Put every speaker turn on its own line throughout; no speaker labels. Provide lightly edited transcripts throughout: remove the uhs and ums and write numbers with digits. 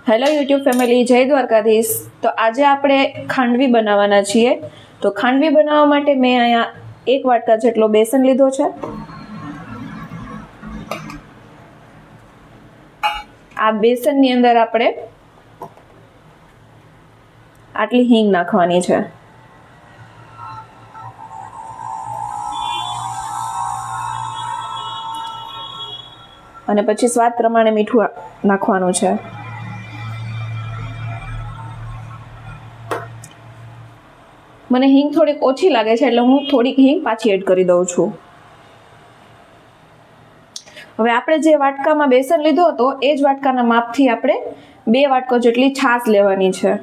Hello YouTube family, જય દ્વારકાધીશ. તો આજે આપણે ખાંડવી બનાવવાના છીએ. તો ખાંડવી બનાવવા માટે મેં અહીંયા 1 વાટકા જેટલો બેસન લીધો છે. આ બેસનની અંદર આપણે આટલી હિંગ નાખવાની છે. અને પછી સ્વાદ પ્રમાણે મીઠું નાખવાનું છે. મને હિંગ થોડીક ઓછી લાગે છે એટલે હું થોડીક હિંગ પાછી એડ કરી દઉં છું. હવે આપણે જે વાટકામાં બેસન લીધો હતો એ જ વાટકાના માપથી આપણે 2 વાટકો જેટલી છાશ લેવાની છે.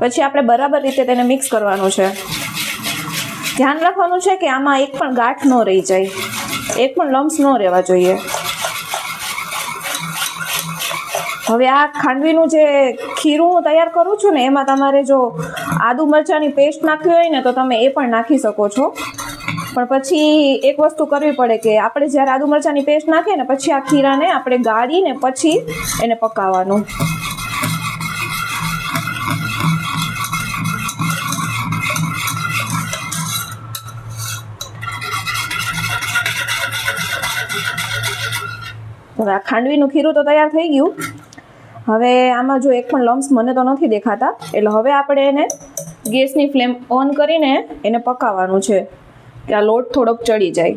પછી આપણે બરાબર રીતે તેને મિક્સ કરવાનું છે. ધ્યાન રાખવાનું છે કે આમાં એક પણ ગાંઠ ન રહી જાય, એક પણ લમ્સ ન રહેવા જોઈએ. હવે આ ખાંડવીનું જે ખીરું હું તૈયાર કરું છું ને એમાં તમારે જો આદુ મરચાંની પેસ્ટ નાખવી હોય ને તો તમે એ પણ નાખી શકો છો. પણ પછી એક વસ્તુ કરવી પડે કે આપણે જ્યારે આદુ મરચાંની પેસ્ટ નાખીએ ને પછી આ ખીરાને આપણે ગાળીને પછી એને પકાવવાનું. હવે આ ખાંડવીનું ખીરું તો તૈયાર થઈ ગયું. હવે આમાં જો એક પણ લમ્સ મને તો નથી દેખાતા, એટલે હવે આપણે એને ગેસની ફ્લેમ ઓન કરીને એને પકાવવાનું છે કે આ લોટ થોડોક ચડી જાય.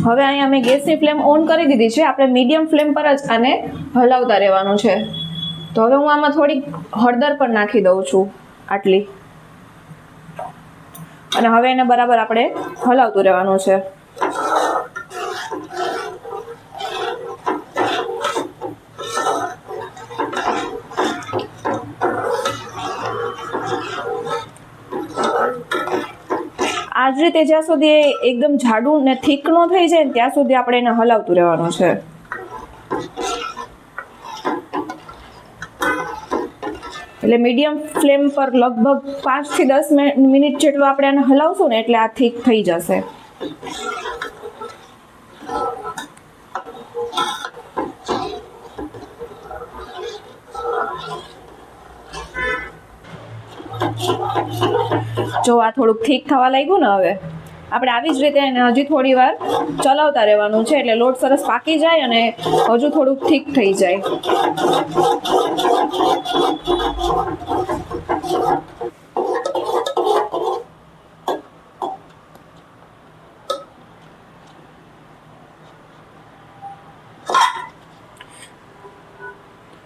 હવે અહીંયા મેં ગેસની ફ્લેમ ઓન કરી દીધી છે. આપણે મીડિયમ ફ્લેમ પર જ આને હલાવતા રહેવાનું છે. તો હવે હું આમાં થોડીક હળદર પણ નાખી દઉં છું, આટલી. અને હવે એને બરાબર આપણે હલાવતું રહેવાનું છે. આ જ રીતે જ્યાં સુધી એકદમ જાડું ને થીક ન થઈ જાય ને ત્યાં સુધી આપણે એને હલાવતું રહેવાનું છે. એટલે મીડિયમ ફ્લેમ પર લગભગ 5 થી 10 મિનિટ જેટલું આપણે એને હલાવશું ને એટલે આ થીક થઈ જશે. જો આ થોડુંક ઠીક થવા લાગ્યું ને, હવે આપણે આવી જ રીતે એને હજી થોડી વાર ચલાવતા રહેવાનું છે એટલે લોટ સરસ પાકી જાય અને હજુ થોડુંક ઠીક થઈ જાય.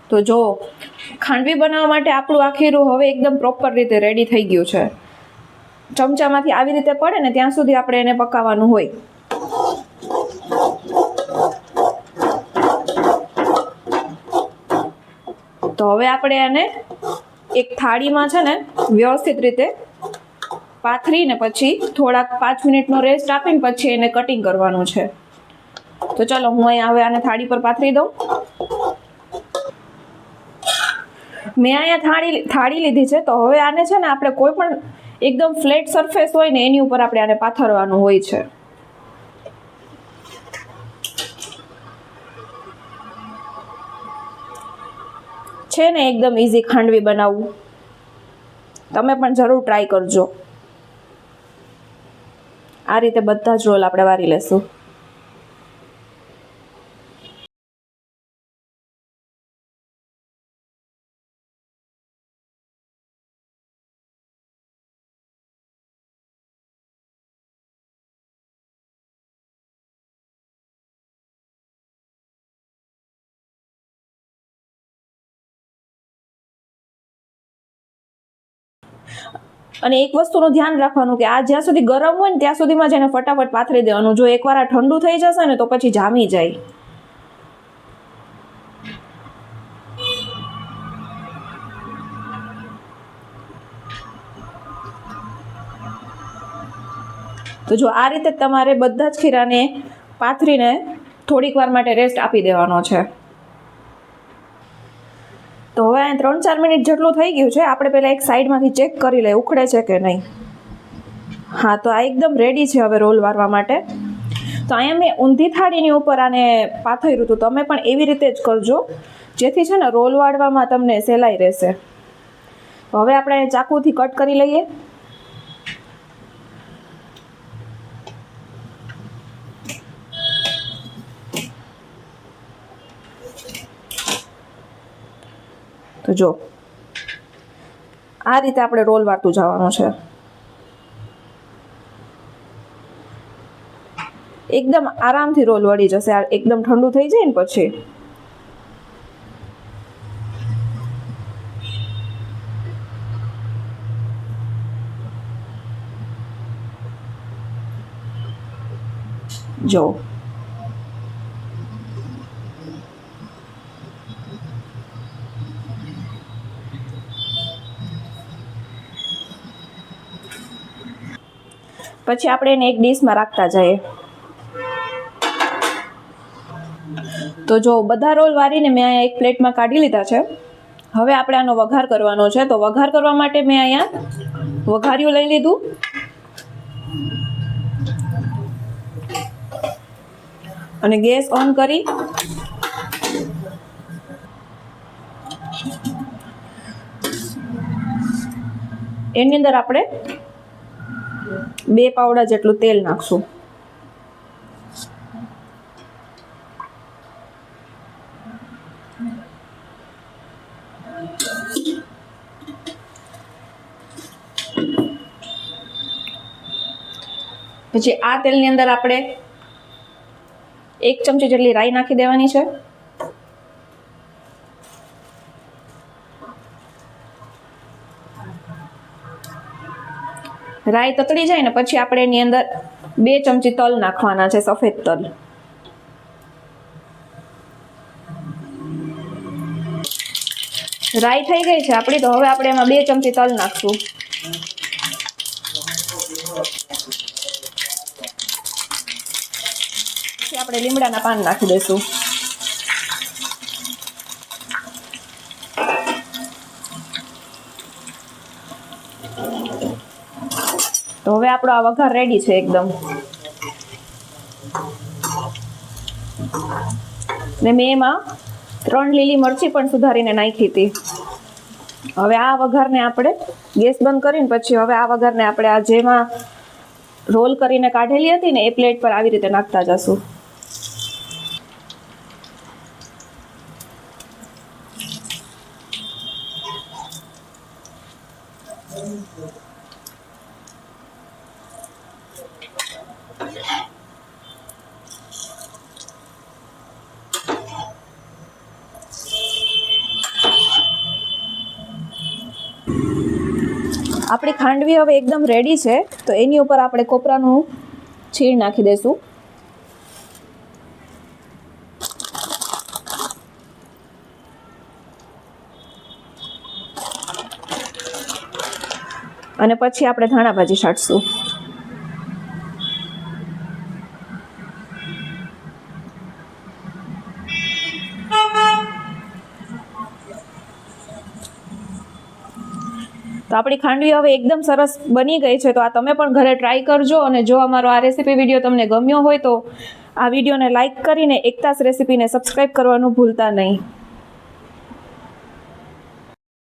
તો જો ખાંડવી બનાવવા માટે આપણું આ ખીરું હવે એકદમ પ્રોપર રીતે રેડી થઈ ગયું છે. ચમચામાંથી આવી રીતે પડે ને ત્યાં સુધી આપણે એને પકાવવાનું હોય. તો હવે આપણે આને એક થાળીમાં છે ને વ્યવસ્થિત રીતે પાથરીને પછી થોડાક 5 મિનિટનો રેસ્ટ આપીને પછી એને કટિંગ કરવાનું છે. તો ચાલો હું અહીંયા હવે આને થાળી પર પાથરી દઉં. મેં અહીંયા થાળી લીધી છે. તો હવે આને છે ને આપણે કોઈ પણ એકદમ ફ્લેટ સરફેસ હોય ને એની ઉપર આપણે આને પાથરવાનું હોય છે. છે ને એકદમ ઇઝી ખાંડવી બનાવવું. તમે પણ જરૂર ટ્રાય કરજો. આ રીતે બધા જ રોલ આપણે વારી લેશું. અને એક વસ્તુનું ધ્યાન રાખવાનું કે આ જ્યાં સુધી ગરમ હોય ને ત્યાં સુધીમાં જ એને ફટાફટ પાથરી દેવાનું. જો એકવાર આ ઠંડુ થઈ જશે ને તો પછી જામી જાય. તો જો આ રીતે તમારે બધા જ ખીરાને પાથરીને થોડીક વાર માટે રેસ્ટ આપી દેવાનો છે. તો હવે અહીં 3-4 મિનિટ જેટલું થઈ ગયું છે. આપણે પહેલાં એક સાઈડમાંથી ચેક કરી લઈએ ઉખડે છે કે નહીં. હા, તો આ એકદમ રેડી છે હવે રોલ વારવા માટે. તો અહીંયા મેં ઊંધી થાળીની ઉપર આને પાથર્યું હતું. તમે પણ એવી રીતે જ કરજો, જેથી છે ને રોલ વાળવામાં તમને સહેલાઈ રહેશે. તો હવે આપણે ચાકુથી કટ કરી લઈએ. તો જો આ રીતે આપણે રોલ વાળતું જવાનું છે. એકદમ આરામથી રોલ વળી જશે. એકદમ ઠંડુ થઈ જાય ને પછી. જો પછી આપણે એને એક ડીશમાં રાખતા જઈએ. તો જો બધા રોલ વારીને મેં અહીંયા એક પ્લેટમાં કાઢી લીધા છે. હવે આપણે આનો વઘાર કરવાનો છે. તો વઘાર કરવા માટે મેં અહીંયા વઘાર્યું લઈ લીધું. અને ગેસ ઓન કરી એની અંદર આપણે 2 પાવડા જેટલું તેલ નાખશું. પછી આ તેલની અંદર આપણે 1 ચમચી જેટલી રાઈ નાખી દેવાની છે. રાઈ તતડી જાય ને પછી આપણે એની અંદર 2 ચમચી તલ નાખવાના છે, સફેદ તલ. રાઈ થઈ ગઈ છે આપણી. તો હવે આપણે એમાં 2 ચમચી તલ નાખશું. પછી આપણે લીમડાના પાન નાખી દઈશું. તો હવે આપણો આ વઘાર રેડી છે એકદમ. ને મેં એમાં 3 લીલી મરચી પણ સુધારીને નાખી હતી. હવે આ વઘારને આપણે ગેસ બંધ કરીને પછી હવે આ વઘારને આપણે આ જેમાં રોલ કરીને કાઢેલી હતી ને એ પ્લેટ પર આવી રીતે નાખતા જશું. આપણી ખાંડવી હવે એકદમ રેડી છે. તો એની ઉપર આપણે કોપરાનું છીણ નાખી દઈશું. અને પછી આપણે ધાણા ભાજી છાંટશું. તો આપણી ખાંડવી હવે એકદમ સરસ બની ગઈ છે. તો આ તમે પણ ઘરે ટ્રાય કરજો. અને જો અમારો આ રેસીપી વિડીયો તમને ગમ્યો હોય તો આ વિડીયોને લાઇક કરીને એકતાસ રેસીપીને સબસ્ક્રાઈબ કરવાનું ભૂલતા નહીં.